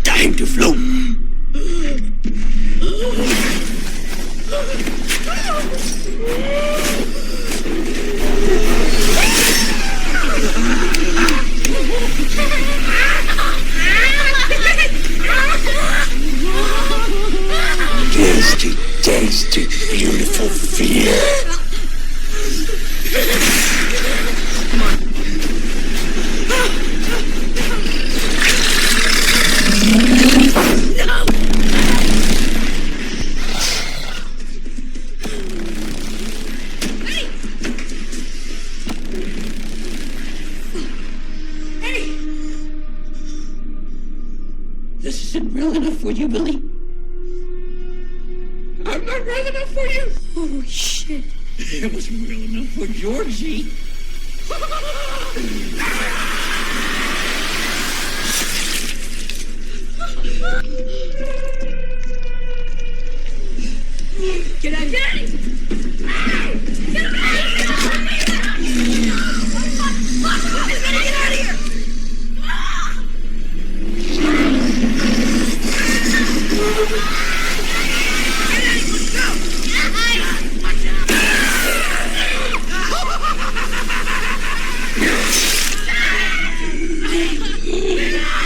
Time to float. Tasty, tasty, beautiful fear. This isn't real enough for you, Billy. I'm not real enough for you. Oh, shit. It wasn't real enough for Georgie. Get out of here! Get him out! Get out of here! Let's go!